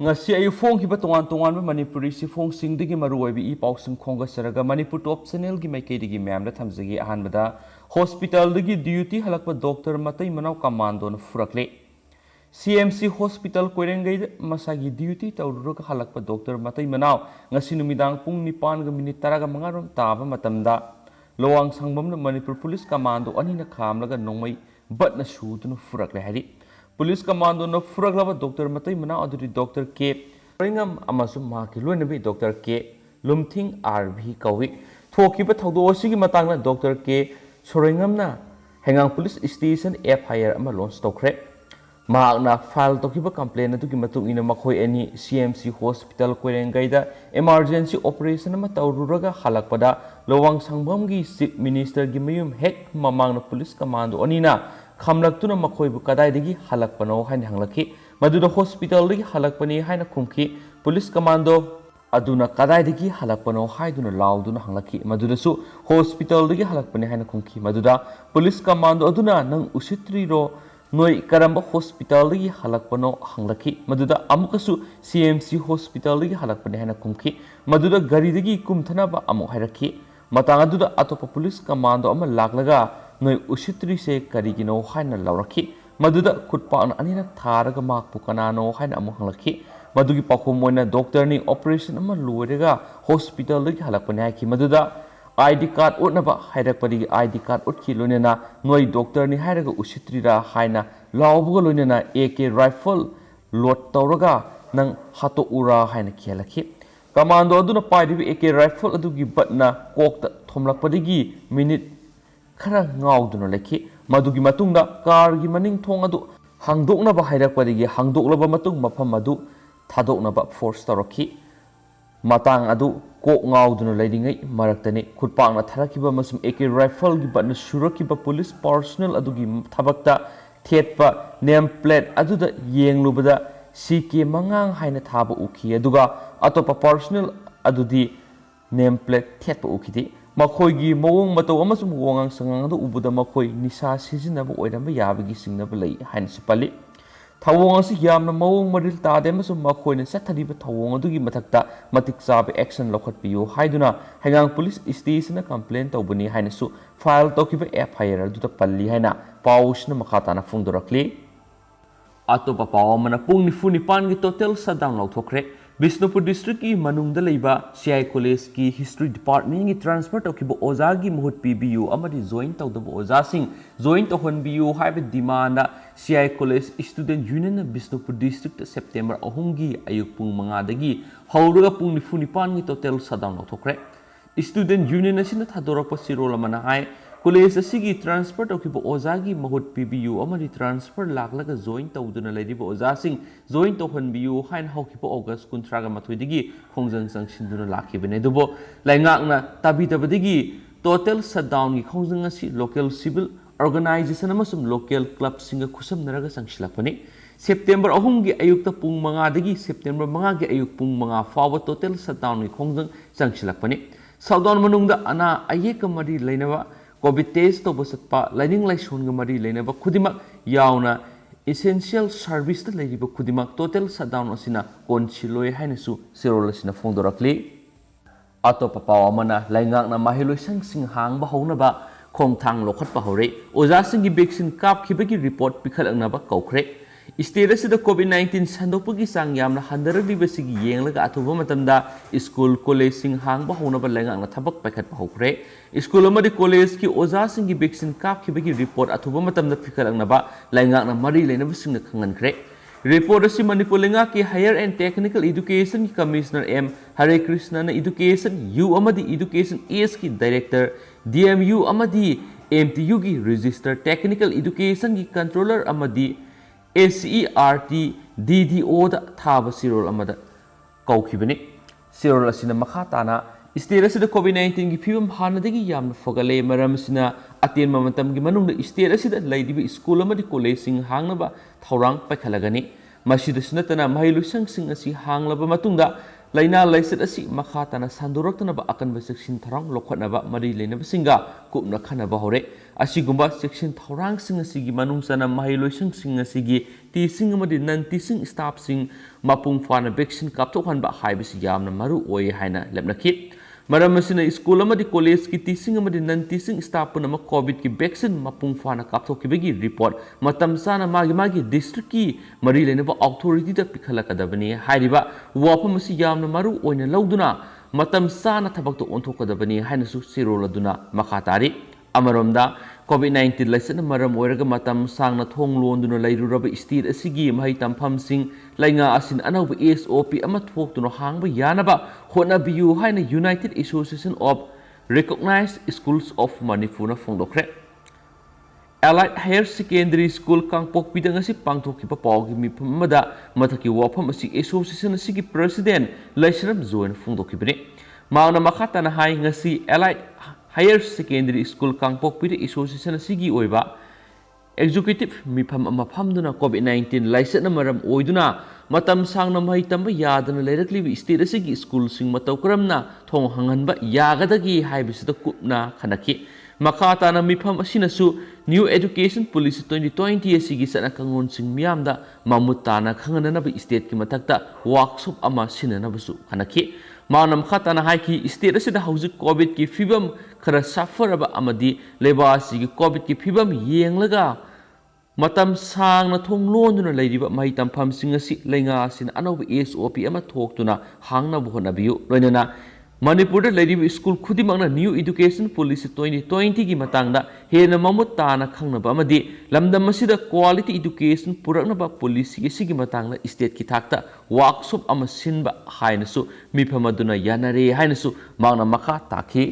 ngasi ayu phone ki batongan tongan ba manipuri si phone sing digi maruoi bi pau sing khonga saraga manipur top channel gi mai kedi gi mem da thamjagi ahan bada hospital digi duty halakpa doctor matai manau commando na phurakle CMC hospital koirengai masagi duty tawru ka halakpa doctor matai manau ngasi numidang pung 9 ga minute 10 ga mangarom taba matamda lowang sangbam na manipur police commando ani na khamlaga nongmai bat na shudunu phurakle hari Police Commando no phurakla Dr. Matai Mana aduri Dr. K. Ringam amasum maki loinabi Dr. K. Lumthing RV kawi. Thokiba thaudo osigi matangna Dr. K. Soringamna Hengang Police Station FIR ama launch tokre. Maakna file tokiba complaint atu ki matung ina makhoi ani CMC Hospital koirengaida emergency operation ama tawruraga halakpada lowang sangbam gi Chief Minister gi mayum hek mamangna Police Commando anina Khamlaktuna Makoibu Kadaidigi Halakpano Hain Hanglaki, Maduda Hospital Ligi Halakpani Haina Kumki, Police Commando Aduna Kadaidigi Halakpano Haiduna Lauduna Hanglaki, Madudasu Hospital Ligi Halakpani Haina Kumki, Maduda Police Commando Aduna Nang Usitri Ro Noi Karamba Hospital Ligi Halakpano Hanglaki, Maduda Amukasu CMC Hospital Ligi Halakpani Haina Kumki, Maduda Garidigi Kumtanaba Amu Hairaki, Matangaduda Atopa Police Commando Ama Laglaga. Noi usitri se karigino haina lauraki maduda khutpa anina tharaga mak pukanano haina amu hanglaki madugi pakhom moina doctor ni operation ama loirega hospital lagi halakpani haiki maduda ID card utnaba hairakpadi ID card utki loinena noi doctor ni hairaga usitri ra haina lawbuga loinena AK rifle load tawraga nang hato ura haina khelaki commando aduna paidibi AK rifle adugi batna kokta thomlakpadigi minute khara ngauduna lekhi madugi matungda car gi maning thong adu hangdokna ba hairakpadigi hangdoklaba matung mafam madu thadokna ba force tarokhi matang adu kok ngauduna leidingai maraktani khutpangna tharakiba masum AK rifle gi batna surakiba police personnel adugi thabakta thetpa name plate aduda yenglubada CK mangang haina thaba ukhi aduga atopa personnel adudi name plate thetpa ukhidi Makoigi mawong mataw amasum wangang sangang adu ubuda makoi nisa sizinaba oiramba yabagi singnaba lei hain sipali thawong asi yamna mawong maril tade amasum makoina sathariba thawong adugi mathakta matik chabe action lokhatpiyo haiduna hengang police station na complaint tawbani hainasu file tokiba FIR adu ta palli haina pausna makhatana phungdorakli atopa pawamana pung nifuni pangi total shutdown lauthokre Bisnupur District ki manungda leiba CI College ki History Department ki transfer tawkiba oza gi muhut PBU amadi join tawdaba oza sing join tawhanbiyu haiba demand CI College Student Union Bisnupur District September 3 gi ayuk pung 5 dagi hauruga pung 9 gi total shutdown lauthokre Student Union asina thadorakpa sirol amana hai College asigi transfer tawkiba oza gi muhut PBU amadi transfer laklaga join tawduna leidiba oza sing join tawhanbiyu hain haukiba August 13 digi khongjang sangsinduna lakibane dubo laingakna tabidabadigi total shutdown gi khongjang asi local civil organization amasum local club singa khusam naraga sangsilapani September 3 gi ayukta pung 5 dagi September 5 gi ayuk pung 5 fawa total shutdown gi khongjang sangsilapani shutdown manungda ana ayeka mari leinaba COVID test to basatpa lining laison ga mari leinaba khudimak yauna essential service ta leiba khudimak total shutdown asina konchiloi hainasu serol asina phongdorakli atopa pawamana laingakna mahiloi sangsing hangba hounaba khongthang lokhatpa hore oja singi vaccine kap khibagi report pikhalangnaba kaukre state asida COVID-19 sandopagi sang yamna handaraliba sigi yenglaga athuba matamda school college sing hangba hounaba laingakna thabak paikhatpa hokre School amadi college ki oza singi vaccine kap khibagi report athuba matamda pikhalangnaba laingakna mari leinaba singna khangankre report asi Manipur lenga ki higher and technical education ki commissioner M Hare Krishna na education U amadi education AS ki director DMU amadi MTU ki register technical education ki controller amadi SERT DDO da thaba sirol amada kaukhibani sirol asina makhatana state asida COVID-19 gi phibam hanadagi yamna fogale maram sina aten mamatam gi manung state asida laidibi school amadi college sing hangnaba thaurang paikhalagani masida sinatana mahilusang sing asi hanglaba matungda laina laiset asi makha tana sandoraktana akanba section tharang lokhatnaba mari leinaba singa kupna khanaba hore asigumba section thorang sing asigi manungsana mahiloising sing asigi teaching amadi non teaching staff sing mapung fana vaccine kapthokhanba haibisi yamna maru oi haina lepnakhi maram asina school amadi college ki teaching amadi non teaching staff punama covid ki vaccine mapung fana kapthokibagi report matam sana magi district ki mari leinaba authority da pikhalakadabani hairiba wafam asi yamna maru oina lauduna matam sana thabakto onthokadabani hainasu siroladuna makhatari amaromda COVID-19 laisana maram oiraga matam sangna thong londuna lairuraba state asigi mahai tampham lainga asin anauba SOP ama thoktuna hangba yanaba honabiyu haina United Association of Recognized Schools of Manipur phongdokre Allied Higher Secondary School Kangpok Pidang asi pangthokiba pawgi mifam amada mathaki wafam asi association asigi president Laisram Zoin phongdokibne mauna makhatana hai ngasi Allied Higher Secondary School Kangpok Pida Association asigi oiba executive mifam amafamduna COVID-19 laisana maram oiduna matam sangna mahai tamba yadana leiraklibi state asigi school sing matau karamna thong hanganba yagadagi haibisida kupna khanaki makhatana mifam asinasu New Education Policy 2020 asigi sana kangon sing miyamda mamutana khangananaba state ki mathakta workshop ama sinanabasu khanaki maanam khatana haiki state asida hauzik covid ki fibam khara sufferaba amadi lebasi ki covid ki fibam yenglaga matam sangna thong londuna leiriba mai tampham singasi leinga sin anoba SOP ama thoktuna hangna bohnabiyu loinana Manipur da leiriba school khudimangna New Education Policy 2020 ki matangda hena mamut tana khangnaba amadi lamdam asida quality education puraknaba policy asigi matangda state ki thakta workshop ama sinba hainasu mifamaduna yanare hainasu mangna makha takhi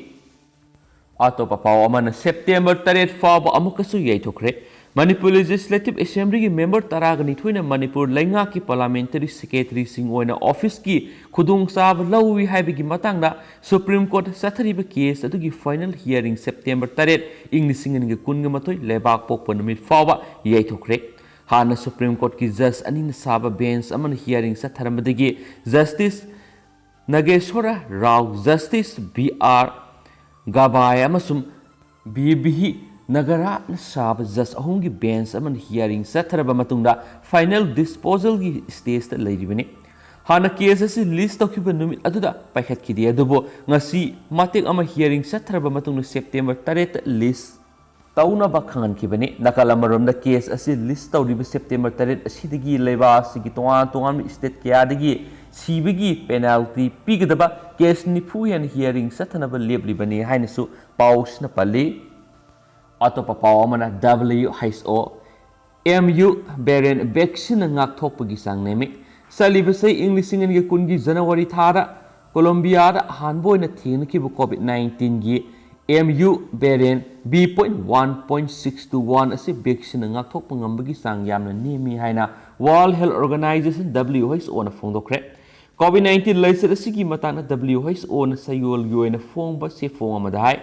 atopa paw amana September 3 fawba amukasu yaithokre Manipur Legislative Assembly ki member taragani thoina Manipur lainga ki parliamentary secretary sing oina office ki khudung sab lawi haibigi matangda Supreme Court sathariba case adugi final hearing September 3 inglisingin gi kunga matoi lebak pokpa numit fawba yaithokre hana Supreme Court ki judge anina saba bench aman hearing satharamdagi Justice Nageshwara Rao Justice BR Gabay amasum BBhi Nagara Sab Judge ahungi bench aman hearing satharaba matungda final disposal gi stage ta leiribani hana case asi list tokiba numit aduda paikhat kidi adubo ngasi matek ama hearing satharaba matungda September 3 list tauna ba khangan kibani nakala maromda case asi list tawriba September 3 asidagi leiba asigi tongan state kya dagi sibigi penalty pigadaba case nifu yan hearing sathanaba leblibani hainasu paus na pali atopa paw amana WHO MU beren vaccine ngak thokpagi sangnemi salibasai inglisingen ge kungi January thara Colombia da hanboina thengki bu COVID-19 gi MU beren B.1.621 ase vaccine ngak thokpa ngambagi sang yamna nemi haina World Health Organization WHO na phongdokre COVID-19 laisar asigi matana WHO na sayol yoina phongba se phong amadai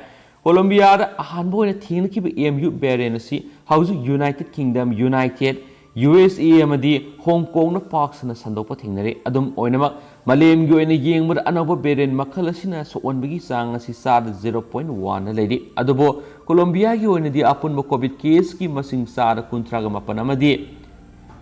Colombia da hanboina thengki bu MU beren asi hauju United Kingdom United USA amadi Hong Kong na paksana sandokpa thengnare adum oinama malem gi oina yengmur anaba beren makhal asina soonbagi sang asi sad 0.1 na leidi adubo Colombia gi oina di apun covid case ki masing sad 38 amadi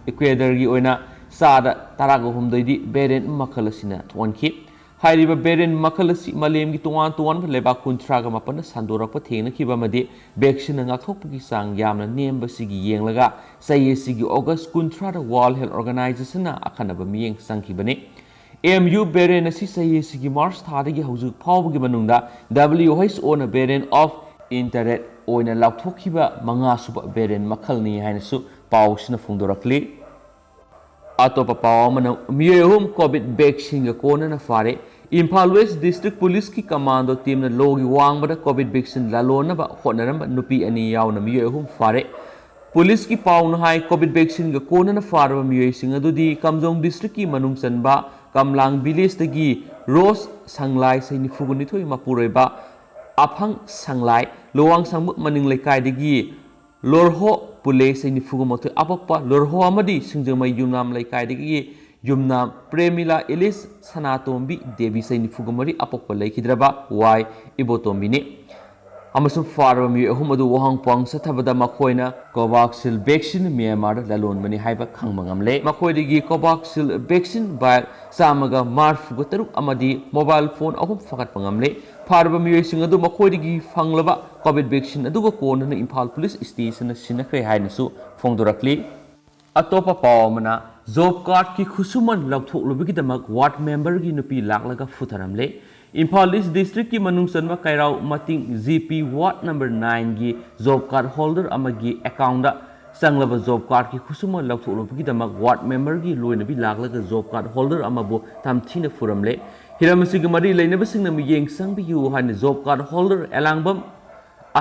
Ecuador gi oina sad 13 di beren makhal asina thonki hairiba beren makalasi malem gi tuan leba kuntraga mapana sandorakpa thengna kiba madi vaccine nga thokpagi sang yamna nemba sigi yenglaga saye sigi August kuntra da World Health Organization na akhanaba miyeng sangkibani MU beren asi saye sigi March thadagi hauju phawbagi manungda WHO na beren of internet oina lakthokiba manga suba beren makhalni hainasu pawsna phungdorakli atopa pawamana miyehum covid vaccine ga kona na fare Imphal West District Police ki commando team na logi wangbada covid vaccine lalona ba honaramba nupi ani yauna miyehum fare police ki pauna hai covid vaccine ga kona na fare miyeh singa dudi Kamjong district ki manung sanba Kamlang village tagi Rose Sanglai saini fuguni thoi mapureba aphang sanglai lowang sangmuk maning lekai dagi Lorho pule saini fugumoto apokpa Lorho amadi singjamai yunam lekai dagi ꯌꯨꯝꯅ ꯄ꯭ꯔꯦꯃꯤꯂꯥ ꯏꯂꯤꯁ ꯁꯅꯥꯇꯣꯝꯕꯤ ꯗꯦꯕꯤ ꯆꯍꯤ 94 ꯑꯄꯣꯛꯄ ꯂꯩꯈꯤꯗ꯭ꯔꯕ ꯋꯥꯏ ꯏꯕꯣꯇꯣꯝꯕꯤꯅꯤ ꯑꯃꯁꯨꯡ ꯐꯥꯔꯕ ꯃꯤꯑꯣꯏ ꯑꯍꯨꯝ ꯑꯗꯨ ꯋꯥꯍꯪꯄꯥꯎ ꯆꯠꯊꯕꯗ ꯃꯈꯣꯏꯅ ꯀꯣꯚꯥꯛꯁꯤꯜ vaccine ꯃ꯭ꯌꯥꯟꯃꯥꯔꯗ ꯂꯂꯣꯟꯕꯅꯤ ꯍꯥꯏꯕ ꯈꯪꯕ ꯉꯝꯂꯦ ꯃꯈꯣꯏꯗꯒꯤ ꯀꯣꯚꯥꯛꯁꯤꯜ ꯚꯦꯛꯁꯤꯟ ꯚꯥꯏꯔ 143 ꯑꯃꯗꯤ ꯃꯣꯕꯥꯏꯜ ꯐꯣꯟ 3 ꯐꯒꯠꯄ ꯉꯝꯂꯦ ꯐꯥꯔꯕ ꯃꯤꯑꯣꯏꯁꯤꯡ ꯑꯗꯨ ꯃꯈꯣꯏꯗꯒꯤ ꯐꯪꯂꯕ ꯀꯣꯚꯤꯗ ꯚꯦꯛꯁꯤꯟ ꯑꯗꯨꯒ ꯀꯣꯟꯅꯅ ꯏꯝꯐꯥꯜ ꯄꯨꯂꯤꯁ ꯁ꯭ꯇꯦꯁꯟꯗ ꯁꯤꯟꯅꯈ꯭ꯔꯦ ꯍꯥꯏꯅꯁꯨ ꯐꯣꯡꯗꯣꯔꯛꯂꯤ ꯑꯇꯣꯞꯄ ꯄꯥꯎ ꯑꯃꯅ ꯖꯣꯕ ꯀꯥꯔꯗꯀꯤ ꯈꯨꯠꯁꯨꯃꯟ ꯂꯧꯊꯣꯛꯂꯨꯕꯒꯤꯗꯃꯛ ꯋꯥꯔꯗ ꯃꯦꯝꯕꯔꯒꯤ ꯅꯨꯄꯤ ꯂꯥꯛꯂꯒ ꯐꯨꯊꯔꯝꯂꯦ ꯏꯝꯐꯥꯜ ꯏꯁ ꯗꯤꯁꯇ꯭ꯔꯤꯛꯀꯤ ꯃꯅꯨꯡ ꯆꯟꯕ ꯀꯩꯔꯥꯎ ꯃꯇꯤꯡ ꯖꯤꯄꯤ ꯋꯥꯔꯗ ꯅꯝꯕꯔ 9ꯒꯤ ꯖꯣꯕ ꯀꯥꯔꯗ ꯍꯣꯜꯗꯔ ꯑꯃꯒꯤ ꯑꯦꯀꯥꯎꯟꯗ ꯆꯪꯂꯕ ꯖꯣꯕ ꯀꯥꯔꯗꯀꯤ ꯈꯨꯠꯁꯨꯃꯟ ꯂꯧꯊꯣꯛꯂꯨꯕꯒꯤꯗꯃꯛ ꯋꯥꯔꯗ ꯃꯦꯝꯕꯔꯒꯤ ꯂꯣꯏꯅꯕꯤ ꯂꯥꯛꯂꯒ ꯖꯣꯕ ꯀꯥꯔꯗ ꯍꯣꯜꯗꯔ ꯑꯃꯕꯨ ꯇꯝꯊꯤꯅ ꯐꯨꯔꯝꯂꯦ ꯍꯤꯔꯝ ꯑꯁꯤꯒ ꯃꯔꯤ ꯂꯩꯅꯕꯁꯤꯡꯅ ꯃꯤꯠꯌꯦꯡ ꯆꯪꯕꯤꯌꯨ ꯍꯥꯏꯅ ꯖꯣꯕ ꯀꯥꯔꯗ ꯍꯣꯜꯗꯔ ꯑꯦꯂꯥꯡꯕꯝ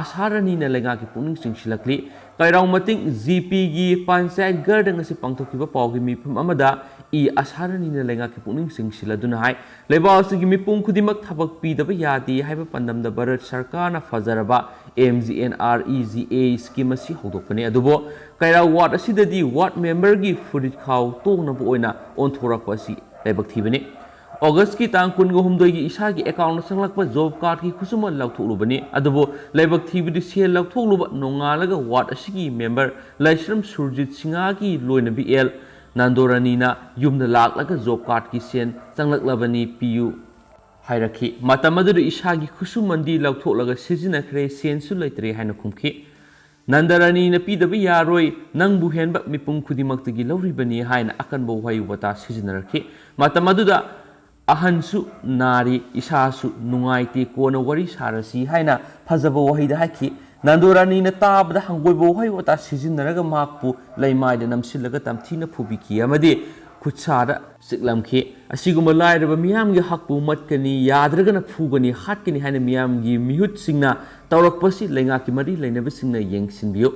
ꯑꯁꯥꯔꯥꯅꯤꯅ ꯂꯩꯉꯥꯛꯀꯤ ꯄꯨꯛꯅꯤꯡ ꯆꯤꯡꯁꯤꯜꯂꯛꯂꯤ ꯀꯩꯔꯥꯎ ꯃꯇꯤꯡ ꯖꯤꯄꯤꯒꯤ ꯄꯟꯆꯥꯌꯠ ꯒꯔꯗ ꯉꯁꯤ ꯄꯥꯡꯊꯣꯛꯈꯤꯕ ꯄꯥꯎꯒꯤ ꯃꯤꯐꯝ ꯑꯃꯗ ꯑꯁꯥꯔꯥꯅꯤꯅ ꯂꯩꯉꯥꯛꯀꯤ ꯄꯨꯛꯅꯤꯡ ꯆꯤꯡꯁꯤꯜꯂꯗꯨꯅ ꯍꯥꯏ ꯂꯩꯕꯥꯛ ꯑꯁꯤꯒꯤ ꯃꯤꯄꯨꯝ ꯈꯨꯗꯤꯡꯃꯛ ꯊꯕꯛ ꯄꯤꯗꯕ ꯌꯥꯗꯦ ꯍꯥꯏꯕ ꯄꯥꯟꯗꯝꯗ ꯚꯥꯔꯠ ꯁꯔꯀꯥꯔꯅ ꯐꯖꯔꯕ MGNREGA ꯁ꯭ꯀꯤꯝ ꯑꯁꯤ ꯍꯧꯗꯣꯛꯄꯅꯤ ꯑꯗꯨꯕꯨ ꯀꯩꯔꯥꯎ ꯋꯥꯔꯗ ꯑꯁꯤꯗꯗꯤ ꯋꯥꯔꯗ ꯃꯦꯝꯕꯔꯒꯤ ꯐꯨꯔꯤꯠꯈꯥꯎ ꯇꯣꯡꯅꯕ ꯑꯣꯏꯅ ꯑꯣꯟꯊꯣꯔꯛꯄ ꯑꯁꯤ ꯂꯥꯏꯕꯛ ꯊꯤꯕꯅꯤ ꯑꯣꯒꯁꯠꯀꯤ ꯇꯥꯡ 22ꯒꯤ ꯏꯁꯥꯒꯤ ꯑꯦꯀꯥꯎꯟꯗ ꯆꯪꯂꯛꯄ ꯖꯣꯕ ꯀꯥꯔꯗꯀꯤ ꯈꯨꯠꯁꯨꯃꯟ ꯂꯧꯊꯣꯛꯂꯨꯕꯅꯤ ꯑꯗꯨꯕꯨ ꯂꯥꯏꯕꯛ ꯊꯤꯕꯗꯤ ꯁꯦꯜ ꯂꯧꯊꯣꯛꯂꯨꯕ ꯅꯣꯡꯉꯥꯜꯂꯒ ꯋꯥꯔꯗ ꯑꯁꯤꯒꯤ ꯃꯦꯝꯕꯔ ꯂꯥꯏꯁ꯭ꯔꯝ ꯁꯨꯔꯖꯤꯠ ꯁꯤꯡꯍꯒꯤ ꯂꯣꯏꯅꯕꯤ ꯑꯦꯜ ꯅꯟꯗꯣꯔꯥꯅꯤꯅ ꯌꯨꯝꯗ ꯂꯥꯛꯂꯒ ꯖꯣꯕ ꯀꯥꯔꯗꯀꯤ ꯁꯦꯟ ꯆꯪꯂꯛꯂꯕꯅꯤ ꯄꯤꯌꯨ ꯍꯥꯏꯔꯛꯈꯤ ꯃꯇꯝ ꯑꯗꯨꯗ ꯏꯁꯥꯒꯤ ꯈꯨꯠꯁꯨꯃꯟꯗꯤ ꯂꯧꯊꯣꯛꯂꯒ ꯁꯤꯖꯤꯟꯅꯈ꯭ꯔꯦ ꯁꯦꯟꯁꯨ ꯂꯩꯇ꯭ꯔꯦ ꯍꯥꯏꯅ ꯈꯨꯝꯈꯤ ꯅꯟꯗꯔꯥꯅꯤꯅ ꯄꯤꯗꯕ ꯌꯥꯔꯣꯏ ꯅꯪꯕꯨ ꯍꯦꯟꯕ ꯃꯤꯄꯨꯝ ꯈꯨꯗꯤꯡꯃꯛꯇꯒꯤ ꯂꯧꯔꯤꯕꯅꯤ ꯍꯥꯏꯅ ꯑꯀꯟꯕ ꯋꯥꯍꯩ ꯋꯥꯇꯥ ꯁꯤꯖꯤꯟꯅꯔꯛꯈꯤ ꯃꯇꯝ ꯑꯗꯨꯗ ꯑꯍꯟꯁꯨ ꯅꯥꯔꯤ ꯏꯁꯥꯁꯨ ꯅꯨꯡꯉꯥꯏꯇꯦ ꯀꯣꯟꯅ ꯋꯥꯔꯤ ꯁꯥꯔꯁꯤ ꯍꯥꯏꯅ ꯐꯖꯕ ꯋꯥꯍꯩꯗ ꯍꯥꯏꯈꯤ ꯅꯟꯗꯣꯔꯥꯅꯤꯅ ꯇꯥꯕꯗ ꯍꯪꯒꯣꯏꯕ ꯋꯥꯍꯩ ꯋꯥꯇꯥ ꯁꯤꯖꯤꯟꯅꯔꯒ ꯃꯍꯥꯛꯄꯨ ꯂꯩꯃꯥꯏꯗ ꯅꯝꯁꯤꯜꯂꯒ ꯇꯝꯊꯤꯅ ꯐꯨꯕꯤꯈꯤ ꯑꯃꯗꯤ ꯈꯨꯠꯁꯥꯗ ꯆꯤꯛꯂꯝꯈꯤ ꯑꯁꯤꯒꯨꯝꯕ ꯂꯥꯏꯔꯕ ꯃꯤꯌꯥꯝꯒꯤ ꯍꯛꯄꯨ ꯃꯠꯀꯅꯤ ꯌꯥꯗ꯭ꯔꯒꯅ ꯐꯨꯒꯅꯤ ꯍꯥꯠꯀꯅꯤ ꯍꯥꯏꯅ ꯃꯤꯌꯥꯝꯒꯤ ꯃꯤꯍꯨꯠꯁꯤꯡꯅ ꯇꯧꯔꯛꯄꯁꯤ ꯂꯩꯉꯥꯛꯀꯤ ꯃꯔꯤ ꯂꯩꯅꯕꯁꯤꯡꯅ ꯌꯦꯡꯁꯤꯟꯕꯤꯌꯨ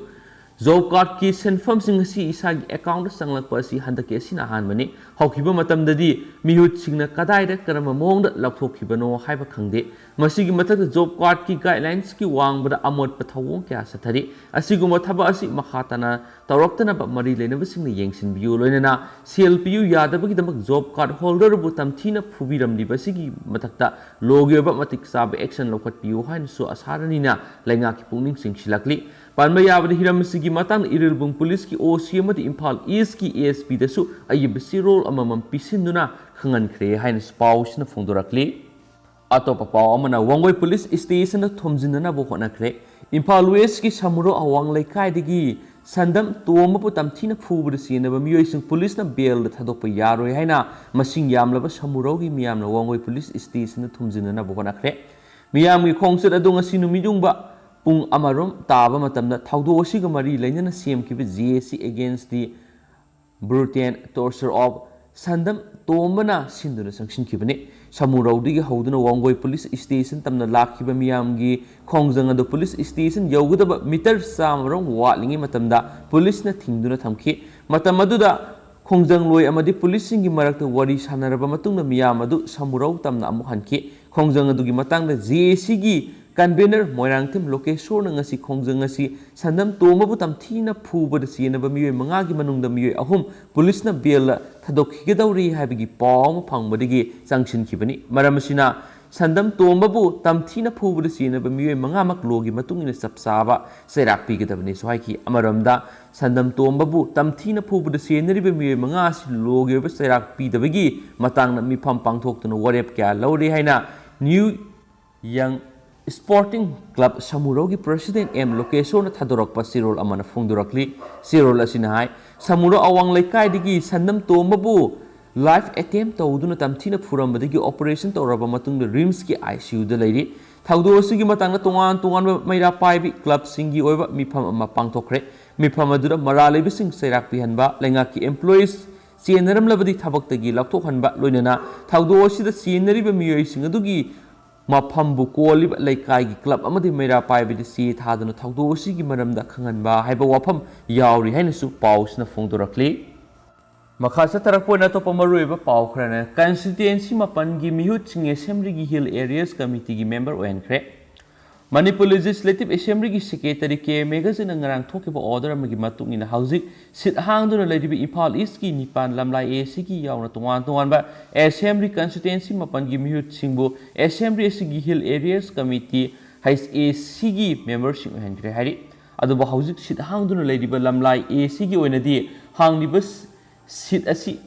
ꯖꯣꯕ ꯀꯥꯔꯗꯀꯤ ꯁꯦꯟꯐꯝꯁꯤꯡ ꯑꯁꯤ ꯏꯁꯥꯒꯤ ꯑꯦꯀꯥꯎꯟꯗ ꯆꯪꯂꯛꯄ ꯑꯁꯤ ꯍꯟꯗꯛꯀꯤ ꯑꯁꯤꯅ ꯑꯍꯥꯟꯕꯅꯤ ꯍꯧꯈꯤꯕ ꯃꯇꯝꯗꯗꯤ ꯃꯤꯍꯨꯠꯁꯤꯡꯅ ꯀꯗꯥꯏꯗ ꯀꯔꯝꯕ ꯃꯑꯣꯡꯗ ꯂꯧꯊꯣꯛꯈꯤꯕꯅꯣ ꯍꯥꯏꯕ ꯈꯪꯗꯦ ꯃꯁꯤꯒꯤ ꯃꯊꯛꯇ ꯖꯣꯕ ꯀꯥꯔꯗꯀꯤ ꯒꯥꯏꯗꯂꯥꯏꯟꯁꯀꯤ ꯋꯥꯡꯃꯗ ꯑꯃꯣꯠꯄ ꯊꯧꯑꯣꯡ ꯀꯌꯥ ꯆꯠꯊꯔꯤ ꯑꯁꯤꯒꯨꯝꯕ ꯊꯕꯛ ꯑꯁꯤ ꯃꯈꯥ ꯇꯥꯅ ꯇꯧꯔꯛꯇꯅꯕ ꯃꯔꯤ ꯂꯩꯅꯕꯁꯤꯡꯅ ꯌꯦꯡꯁꯤꯟꯕꯤꯌꯨ ꯂꯣꯏꯅꯅ ꯁꯦꯜ ꯄꯤꯌꯨ ꯌꯥꯗꯕꯒꯤꯗꯃꯛ ꯖꯣꯕ ꯀꯥꯔꯗ ꯍꯣꯜꯗꯔꯕꯨ ꯇꯝꯊꯤꯅ ꯐꯨꯕꯤꯔꯝꯂꯤꯕ ꯑꯁꯤꯒꯤ ꯃꯊꯛꯇ ꯂꯣꯒꯤ ꯑꯣꯏꯕ ꯃꯇꯤꯛ ꯆꯥꯕ ꯑꯦꯛꯁꯟ ꯂꯧꯈꯠꯄꯤꯌꯨ ꯍꯥꯏꯅꯁꯨ ꯑꯁꯥꯔꯥꯅꯤꯅ ꯂꯩꯉꯥꯛꯀꯤ ꯄꯨꯛꯅꯤꯡ ꯆꯤꯡꯁꯤꯜꯂꯛꯂꯤ ꯄꯟꯕ ꯌꯥꯕꯗ ꯍꯤꯔꯝ ꯑꯁꯤꯒꯤ ꯃꯇꯥꯡꯗ ꯏꯔꯤꯜꯕꯨꯡ ꯄꯨꯂꯤꯁꯀꯤ OC ꯑꯃꯗꯤ ꯏꯝꯐꯥꯜ ꯏꯁꯀꯤ ASPꯗꯁꯨ ꯑꯏꯕ ꯆꯦꯔꯣꯜ ꯑꯃꯃꯝ ꯄꯤꯁꯤꯟꯗꯨꯅ ꯈꯪꯍꯟꯈ꯭ꯔꯦ ꯍꯥꯏꯅꯁꯨ ꯄꯥꯎꯁꯤꯅ ꯐꯣꯡꯗꯣꯔꯛꯂꯤ ꯑꯇꯣꯞꯄ ꯄꯥꯎ ꯑꯃꯅ ꯋꯥꯡꯒꯣꯏ ꯄꯨꯂꯤꯁ ꯁ꯭ꯇꯦꯁꯟꯗ ꯊꯣꯝꯖꯤꯟꯅꯅꯕ ꯍꯣꯠꯅꯈ꯭ꯔꯦ ꯏꯝꯐꯥꯜ ꯋꯦꯁꯀꯤ ꯁꯃꯨꯔꯣ ꯑꯋꯥꯡ ꯂꯩꯀꯥꯏꯗꯒꯤ ꯁꯟꯗꯝ ꯇꯣꯝꯕꯕꯨ ꯇꯝꯊꯤꯅ ꯐꯨꯕꯗ ꯆꯦꯟꯅꯕ ꯃꯤꯑꯣꯏꯁꯤꯡ ꯄꯨꯂꯤꯁꯅ ꯕꯦꯜꯗ ꯊꯥꯗꯣꯛꯄ ꯌꯥꯔꯣꯏ ꯍꯥꯏꯅ ꯃꯁꯤꯡ ꯌꯥꯝꯂꯕ ꯁꯃꯨꯔꯧꯒꯤ ꯃꯤꯌꯥꯝꯅ ꯋꯥꯡꯒꯣꯏ ꯄꯨꯂꯤꯁ ꯁ꯭ꯇꯦꯁꯟꯗ ꯊꯣꯝꯖꯤꯟꯅꯅꯕ ꯍꯣꯠꯅꯈ꯭ꯔꯦ ꯃꯤꯌꯥꯝꯒꯤ ꯈꯣꯡꯆꯠ ꯑꯗꯨ ꯉꯁꯤ ꯅꯨꯃꯤꯠꯌꯨꯡꯕ ꯄꯨꯡ ꯑꯃꯔꯣꯝ ꯇꯥꯕ ꯃꯇꯝꯗ ꯊꯧꯗꯣꯛ ꯑꯁꯤꯒ ꯃꯔꯤ ꯂꯩꯅꯅ ꯁꯦꯝꯈꯤꯕ JSC against the brutal torture of Sandam ꯇꯣꯝꯕꯅ ꯁꯤꯟꯗꯨꯅ ꯆꯪꯁꯤꯟꯈꯤꯕꯅꯤ ꯁꯃꯨꯔꯧꯗꯒꯤ ꯍꯧꯗꯨꯅ ꯋꯥꯡꯒꯣꯏ ꯄꯨꯂꯤꯁ ꯁ꯭ꯇꯦꯁꯟ ꯇꯝꯅ ꯂꯥꯛꯈꯤꯕ ꯃꯤꯌꯥꯝꯒꯤ ꯈꯣꯡꯖꯪ ꯑꯗꯨ ꯄꯨꯂꯤꯁ ꯁ꯭ꯇꯦꯁꯟ ꯌꯧꯒꯗꯕ ꯃꯤꯇꯔ 100 ꯋꯥꯠꯂꯤꯉꯩ ꯃꯇꯝꯗ ꯄꯨꯂꯤꯁꯅ ꯊꯤꯡꯗꯨꯅ ꯊꯝꯈꯤ ꯃꯇꯝ ꯑꯗꯨꯗ ꯈꯣꯡꯖꯪꯂꯣꯏ ꯑꯃꯗꯤ ꯄꯨꯂꯤꯁꯁꯤꯡꯒꯤ ꯃꯔꯛꯇ ꯋꯥꯔꯤ ꯁꯥꯟꯅꯔꯕ ꯃꯇꯨꯡꯗ ꯃꯤꯌꯥꯝ ꯑꯗꯨ ꯁꯃꯨꯔꯧ ꯇꯝꯅ ꯑꯃꯨꯛ ꯍꯟꯈꯤ ꯈꯣꯡꯖꯪ ꯑꯗꯨꯒꯤ ꯃꯇꯥꯡꯗ JSCꯒꯤ ꯀꯟꯚꯦꯅꯔ ꯃꯣꯏꯔꯥꯡꯊꯦꯝ ꯂꯣꯀꯦꯁꯣꯔꯅ ꯉꯁꯤ ꯈꯣꯡꯖꯪ ꯑꯁꯤ ꯁꯟꯗꯝ ꯇꯣꯝꯕꯕꯨ ꯇꯝꯊꯤꯅ ꯐꯨꯕꯗ ꯆꯦꯟꯅꯕ ꯃꯤꯑꯣꯏ 5ꯒꯤ ꯃꯅꯨꯡꯗ ꯃꯤꯑꯣꯏ 3 ꯄꯨꯂꯤꯁꯅ ꯕꯦꯜꯗ ꯊꯥꯗꯣꯛꯈꯤꯒꯗꯧꯔꯤ ꯍꯥꯏꯕꯒꯤ ꯄꯥꯎ ꯑꯃ ꯐꯪꯕꯗꯒꯤ ꯆꯪꯁꯤꯟꯈꯤꯕꯅꯤ ꯃꯔꯝ ꯑꯁꯤꯅ ꯁꯟꯗꯝ ꯇꯣꯝꯕꯕꯨ ꯇꯝꯊꯤꯅ ꯐꯨꯕꯗ ꯆꯦꯟꯅꯕ ꯃꯤꯑꯣꯏ 5ꯃꯛ ꯂꯣꯒꯤ ꯃꯇꯨꯡ ꯏꯟꯅ ꯆꯞ ꯆꯥꯕ ꯆꯩꯔꯥꯛ ꯄꯤꯒꯗꯕꯅꯤꯁꯨ ꯍꯥꯏꯈꯤ ꯑꯃꯔꯣꯝꯗ ꯁꯟꯗꯝ ꯇꯣꯝꯕꯕꯨ ꯇꯝꯊꯤꯅ ꯐꯨꯕꯗ ꯆꯦꯟꯅꯔꯤꯕ ꯃꯤꯑꯣꯏ 5 ꯑꯁꯤ ꯂꯣꯒꯤ ꯑꯣꯏꯕ ꯆꯩꯔꯥꯛ ꯄꯤꯗꯕꯒꯤ ꯃꯇꯥꯡꯗ ꯃꯤꯐꯝ ꯄꯥꯡꯊꯣꯛꯇꯨꯅ ꯋꯥꯔꯦꯞ ꯀꯌꯥ ꯂꯧꯔꯤ ꯍꯥꯏꯅ ꯅ꯭ꯌꯨ ꯌꯪ ꯁ꯭ꯄꯣꯔꯇꯤꯡ ꯀ꯭ꯂꯕ ꯁꯃꯨꯔꯧꯒꯤ ꯄ꯭ꯔꯁꯤꯗꯦꯟꯠ M ꯂꯣꯀꯦꯁꯣꯔꯅ ꯊꯥꯗꯣꯔꯛꯄ ꯆꯦꯔꯣꯜ ꯑꯃꯅ ꯐꯣꯡꯗꯣꯔꯛꯂꯤ ꯆꯦꯔꯣꯜ ꯑꯁꯤꯅ ꯍꯥꯏ ꯁꯃꯨꯔꯧ ꯑꯋꯥꯡ ꯂꯩꯀꯥꯏꯗꯒꯤ ꯁꯟꯗꯝ ꯇꯣꯝꯕꯕꯨ ꯂꯥꯏꯐ ꯑꯦꯇꯦꯝ ꯇꯧꯗꯨꯅ ꯇꯝꯊꯤꯅ ꯐꯨꯔꯝꯕꯗꯒꯤ ꯑꯣꯄꯔꯦꯁꯟ ꯇꯧꯔꯕ ꯃꯇꯨꯡꯗ ꯔꯤꯝꯁꯀꯤ ICUꯗ ꯂꯩꯔꯤ ꯊꯧꯗꯣꯛ ꯑꯁꯤꯒꯤ ꯃꯇꯥꯡꯗ ꯇꯣꯉꯥꯟ ꯇꯣꯉꯥꯟꯕ ꯃꯩꯔꯥ ꯄꯥꯏꯕꯤ ꯀ꯭ꯂꯕꯁꯤꯡꯒꯤ ꯑꯣꯏꯕ ꯃꯤꯐꯝ ꯑꯃ ꯄꯥꯡꯊꯣꯛꯈ꯭ꯔꯦ ꯃꯤꯐꯝ ꯑꯗꯨꯗ ꯃꯔꯥꯜ ꯂꯩꯕꯁꯤꯡ ꯆꯩꯔꯥꯛ ꯄꯤꯍꯟꯕ ꯂꯩꯉꯥꯛꯀꯤ ꯑꯦꯝꯄ꯭ꯂꯣꯌꯤꯁ ꯆꯦꯟꯅꯔꯝꯂꯕꯗꯤ ꯊꯕꯛꯇꯒꯤ ꯂꯧꯊꯣꯛꯍꯟꯕ ꯂꯣꯏꯅꯅ ꯊꯧꯗꯣꯛ ꯑꯁꯤꯗ ꯆꯦꯟꯅꯔꯤꯕ ꯃꯤꯑꯣꯏꯁꯤꯡ ꯑꯗꯨꯒꯤ ꯃꯐꯝꯕꯨ ꯀꯣꯜꯂꯤꯕ ꯂꯩꯀꯥꯏꯒꯤ ꯀ꯭ꯂꯕ ꯑꯃꯗꯤ ꯃꯩꯔꯥ ꯄꯥꯏꯕꯗ ꯆꯦ ꯊꯥꯗꯨꯅ ꯊꯧꯗꯣꯛ ꯑꯁꯤꯒꯤ ꯃꯔꯝꯗ ꯈꯪꯍꯟꯕ ꯍꯥꯏꯕ ꯋꯥꯐꯝ ꯌꯥꯎꯔꯤ ꯍꯥꯏꯅꯁꯨ ꯄꯥꯎꯁꯤꯅ ꯐꯣꯡꯗꯣꯔꯛꯂꯤ ꯃꯈꯥ ꯆꯠꯊꯔꯛꯄ ꯑꯣꯏꯅ ꯑꯇꯣꯞꯄ ꯃꯔꯨꯑꯣꯏꯕ ꯄꯥꯎ ꯈꯔꯅ ꯀꯟꯁꯇꯤꯇꯨꯌꯦꯟꯁꯤ 9ꯒꯤ ꯃꯤꯍꯨꯠꯁꯤꯡ ꯑꯦꯁꯦꯝꯕ꯭ꯂꯤꯒꯤ ꯍꯤꯜ ꯑꯦꯔꯤꯌꯥꯁ ꯀꯃꯤꯇꯤꯒꯤ ꯃꯦꯝꯕꯔ ꯑꯣꯏꯍꯟꯈ꯭ꯔꯦ Manipur Legislative Assembly ki Secretary K Magazine ngarang thokiba order amagi matung ina hauzik sit hangdore ladibi Impal East ki nipan lamlai AC ki yauna tuan ba Assembly constituency mapan gi mihut singbo Assembly SG Hill Areas Committee HAC gi membership hendre hari aduba hauzik sit hangdore ladibi lamlai AC gi oinadi hangniba sit asi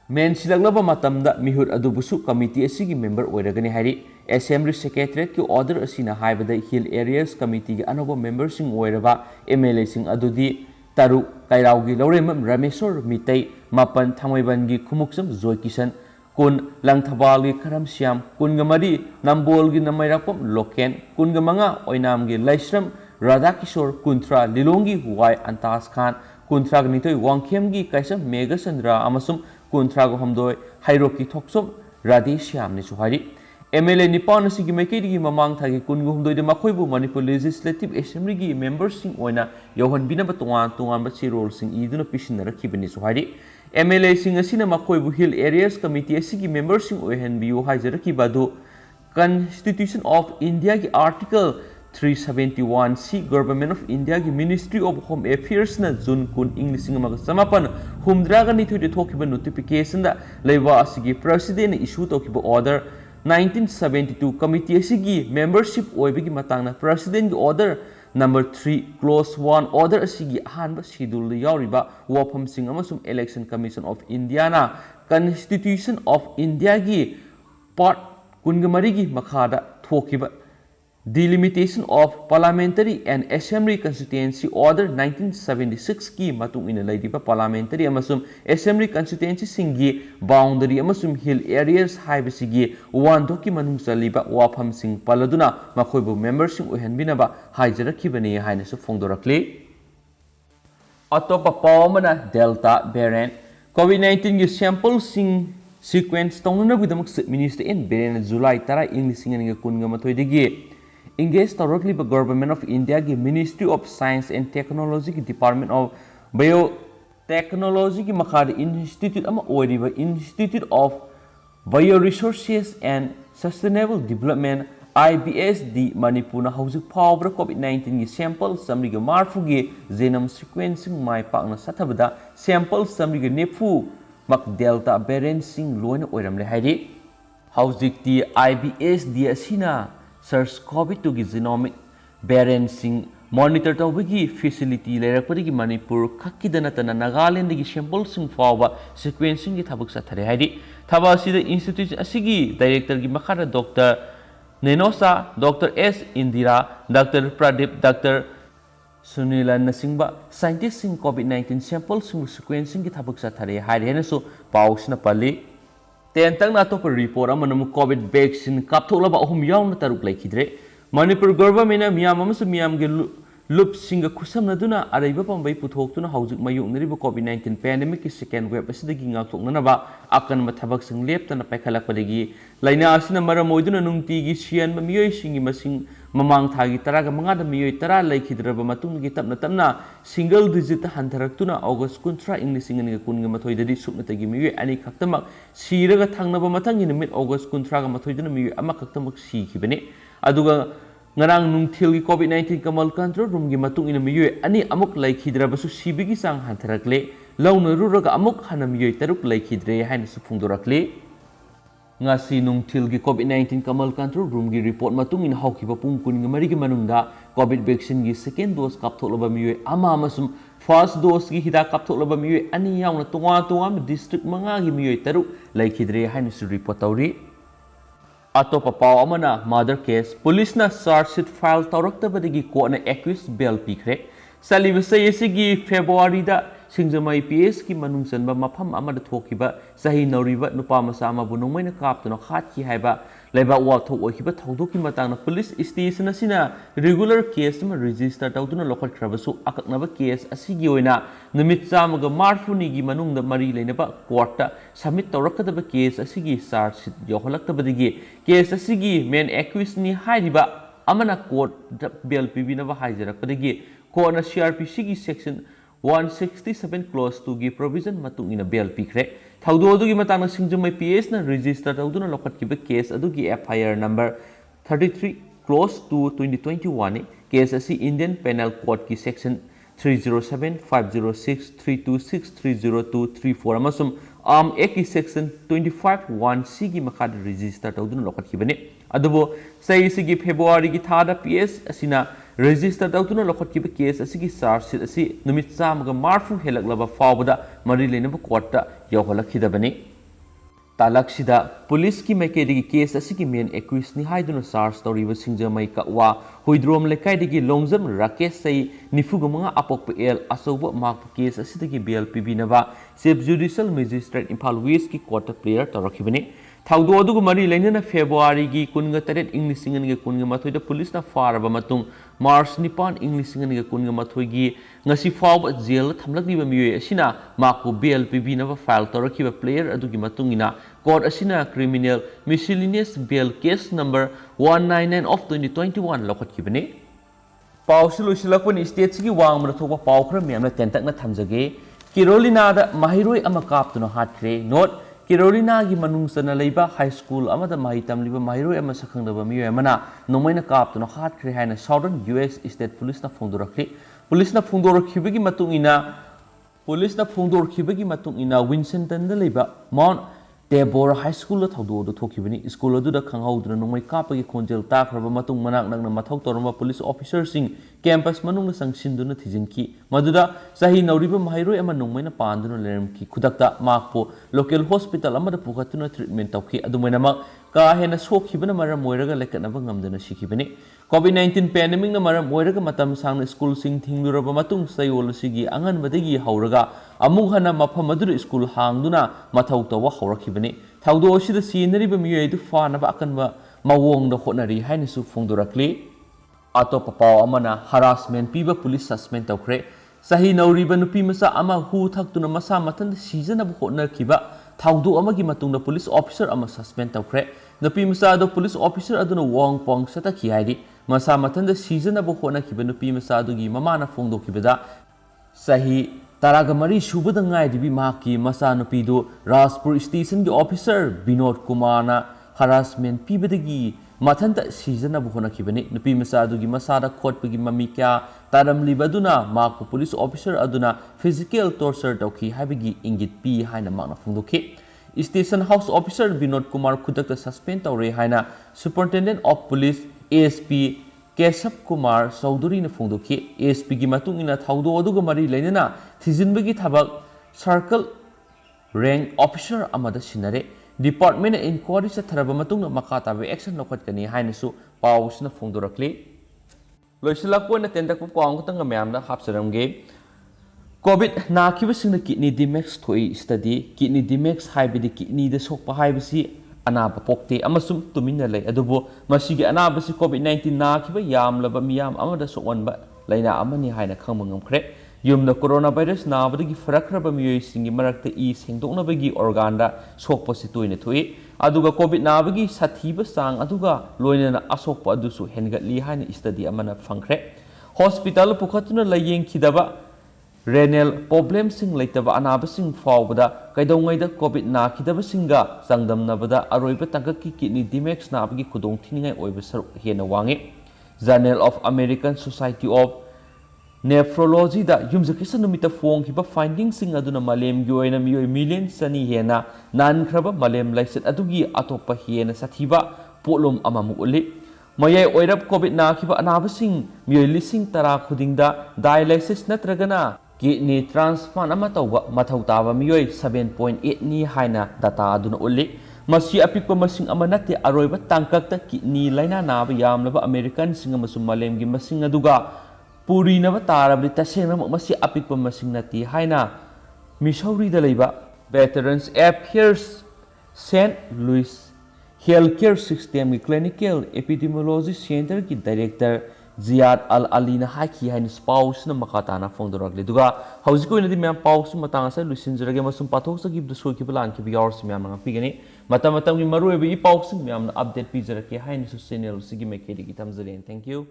men silaglaba matamda mihut adubusu committee asigi member oiragani hari Assembly Secretariat ki order asina haibada Hill Areas Committee ki anoba member sing oiraba MLA sing adudi taru kairaugi lauremam Ramesor Mitei mapan thamaibangi khumuksam Joy Kisan kun langthabal gi karam siam kun gamari nambol gi namairapam Loken kun gamanga oinam gi Laisram Radha Kishore kuntra Lilongi Huai Antas Khan kuntra gi nitoi wangkhem gi kaisam Mega Sandra amasum kuntra go hamdoi Hairoki Thoksom Radhe Syam ni suhari MLA Nipan asigi maikei mamang thagi kungu humdoi de makoibu Manipur Legislative Assembly gi members sing oina yohan binaba tungan ba role sing iduna pisinara kibani suhari MLA sing asina makoibu Hill Areas Committee asigi members sing oihan biu haijara kibadu Constitution of India ki Article 371C Government of India ki Ministry of Home Affairs na June kun English sing maga samapan humdraga nithu de thokiba notification da leiwa asigi president issue tokiba order 1972 committee asigi membership oibigi matangna president order number 3 clause 1 order asigi ahanba schedule yauriba wafam sing amasum election commission of India na constitution of India gi part kungamari gi makhada thokiba delimitation of parliamentary and assembly constituency order 1976 ki matung ina laidiba parliamentary amasum assembly constituency singi boundary amasum hill areas haibasigi wando ki manung saliba wafam sing paladuna makhoibu members sing ohenbinaba haijara kibani haina su phongdorakle atopa pawmana delta variant covid-19 gi sample sing sequence tongnana bidamak minister in variant July 10 English singa kunga mathoidigi engage directly by Government of India ki Ministry of Science and Technology ki Department of Biotechnology ki makhada Institute ama oiriba Institute of Bioresources and Sustainable Development IBSD Manipur na hauzik phawbra COVID-19 ki sample samri ki marfu ki genome sequencing mai pakna sathabada sample samri ki nefu mak delta variant sing loina oiramle hairi hauzik ti IBSD asina SARS-CoV-2 की genomic variant sing monitor tawbigi facility lerakpadi ki Manipur khakidana tana Nagaland ki sample sing fawa sequencing ki thabuk sathare haidi thaba sida institute asigi director ki makhara Dr. Nenosa Dr. S. Indira Dr. Pradip Dr. Sunila Nasingba scientist sing COVID-19 sample sing sequencing ki thabuk sathare haidi hena so pausna pali Tentang na to report ang manung COVID vaccine kapthola ba ahum yaw na taruk laikidre Manipur government na miyam amasu miyam ge lup singa khusam na duna araiba pambai puthok tuna haujuk mayuk nariba COVID-19 pandemic ki second wave asidagi ngakthok na ba akan mathabak sing lep tana paikhalak padagi laina asina maram oiduna nungti gi sian ma miyoi singi masing mamang thagi taraga mangada miyoi tara laikhidraba matung gi tapna single digit hantaraktuna August kuntra English singa kunga mathoidadi suknatagi miyoi ani khaktamak siraga thangnaba matangi nimit August kuntra ga mathoiduna miyoi ama khaktamak sikhibane aduga ngarang nungthil gi COVID-19 kamal control room gi matung ina miyoi ani amuk laikhidrabasu sibigi sang hantarakle launa ruraga amuk hana miyoi taruk laikhidre haina su phungdorakle ngasi nungthil gi COVID-19 kamal control room gi report matung ina hawkiba pung kun gi mari gi manungda COVID vaccine gi second dose kaptholaba miyoi ama amasum first dose gi hida kaptholaba miyoi ani yauna tunga district manga gi miyoi taruk laikhidre haina su report tawri Atopa paw amana mother case police na charge sheet file tawraktabadagi court na accused bail pikre salibasai asigi February da singjamai PS ki manungsanba mafam amada thokiba sahi nauriba nupa masa ama bunungmaina kaptuna khatki haiba laiba wa thok oikiba thawdoki matangna police station asina regular case ma register tawduna local trabasu akaknaba case asigi oina numit chamaga marfuni gi manungda mari leinaba court ta submit tawrakadaba case asigi charge sheet yoholaktabadigi case asigi main accused ni hairiba amana court bail pibinaba haijarakpadagi court na CRPC gi section 167 clause 2 gi provision matung ina bail pikre thawdo adugi matang na singjamai PS na register tawduna lokhat ki case adugi FIR number 33 close to 2021 case asi Indian Penal Code ki section 307, 506, 326, 302, 34 amasum Arm Act ki section 25(1)(c) ki makhada register tawduna lokhatkibani adubo sai sigi February ki thada PS asina register tawduna lokhatkiba case asigi charge sheet asi numit chamaga marfu helaklaba fawbada mari lenaba court ta yawhalakhidabani Talaksida police ki maikedi case asigi main accused ni haiduna charge tawriba singjamai kawa huidrom lekai digi longjam Rakesh sai nifuga mga apok PL asoba mark case asidagi bail pibinaba Chief Judicial Magistrate Imphal West ki court player tawrakhibani Thaudo adugu mari lainana February gi kunga taret English singa kunga mathoi da police na faraba matung March nipan English singa kunga mathoi gi ngasi fawba jail thamlakliba miyoy asina maku bail pibinaba file tawrakhiba player adugi matungina court asina criminal miscellaneous bail case number 199 of 2021 lokhatkibani Pausilu silakpani state sigi wangmra thokpa pawkhra miyamna tentakna thamjage Carolina da mahiroi ama kaptuna hatkre note Carolina gi manungsana leiba high school amada mahi tamliba mahiroi ama sakhangdaba miyoy amana nomaina kaptuna hatkre haina Southern US State Police na phongdorakli Police na phongdorakhibagi matungina Winston da leiba Mount Tabor High School la thaudo thokibani school adu da khanghauduna nomai kapagi khonjel takraba matung manak nagna mathau toroma police officers sing campus manung sangsinduna thijinki maduda sahi nauriba mahairoi ama nongmaina panduna lermki khudakta makpo local hospital amada pukhatuna treatment tawki adumaina mak ka hena sokhibana maram moiraga lekatnaba ngamdana sikibani COVID-19 pandemic na maram moiraga matam sangna school sing thingluraba matung sayol sigi angan badagi hauraga amung hana mafam adu school hangduna mathau tawa haurakibani thaudo sida sinariba miyoi du fanaba akanba mawongda hotnari hainasu phongdorakli Atopa paw amana harassment piba police suspend tawkhre sahi nauriba nupi masa ama hu thaktuna masa matan season abu hotnarkiba thaudo amagi matungna police officer ama suspend tawkhre nupi masa do police officer aduna wong pong sata ki haidi masa matan season abu hotnarkiba nupi masa adugi mamana phongdokibada sahi taraga mari subada ngai dibi maki masa nupi do Rajpur station gi officer Binod Kumar na harassment pibadagi Mathanta season abu honakibani nupi masa adugi masada khotpagi mami kya taramlibaduna makpu police officer aduna physical torture tawki habigi ingit pi haina makna phungdokhi station house officer Binod Kumar khudakta suspend tawre haina superintendent of police ASP Kesab Kumar Chaudhary na phungdokhi ASP gi matungina thaudo aduga mari leinana thijinbagi thabak circle rank officer amada sinare Department inquiry sa tharaba matungna makataba action lokhatkani hainasu pawsna phongdorakli loisilakpo na tendak po ang kutang mayamna hapsaramge COVID nakibasingna kidney damage thoi study kidney damage haibidi kidney da sokpa haibisi anaba pokte amasum tumina lay adubo masigi anaba si COVID-19 nakiba yamlaba miyam amada sokwanba laina amani haina khangmangamkhre Yumna coronavirus nabadagi phurakle miyoi singi marakta sengdoknabagi organda sokpa situina thui aduga COVID nabagi sathiba sang aduga loinana asokpa adusu hengatli haina study amana phangkhre hospital pukhatuna layeng khidaba renal problem sing leitaba anaba sing fawbada kaidongaida COVID nakhidaba singa sangdamnabada aroiba tangakki kidney damage nabagi khudong thiningai oiba saruk hena wange Journal of American Society of Nephrology da yumjakisa numita fong hiba findings sing aduna malem gi oina miyoi million sani hena nan khraba malem laiset adugi atopa hena sathiba polum amamu uli mayai oirap COVID na khiba anaba sing miyoi lising tara khudingda dialysis natragana kidney transplant ama tawba mathau taba miyoi 7.8 ni haina data aduna uli masi apikpa masing ama nate aroiba tangkakta kidney laina naba yamlaba American sing amasum malem gi masing aduga Puri naba tarabli tasena masi apikpa masing nati haina Missouri da leiba Veterans Affairs St. Louis Healthcare System ki Clinical Epidemiology Center ki Director Ziad Al-Ali na haki haina spouse na makatana phongdorakle duga haujiko ina di mem pause matanga sa lusinjrage masum pathok sa gibdu so ki plan ki biars mem nga pigani mata gi maru e bi pause mem na update pizarake haina su channel sigi mekedi ki tamzalen thank you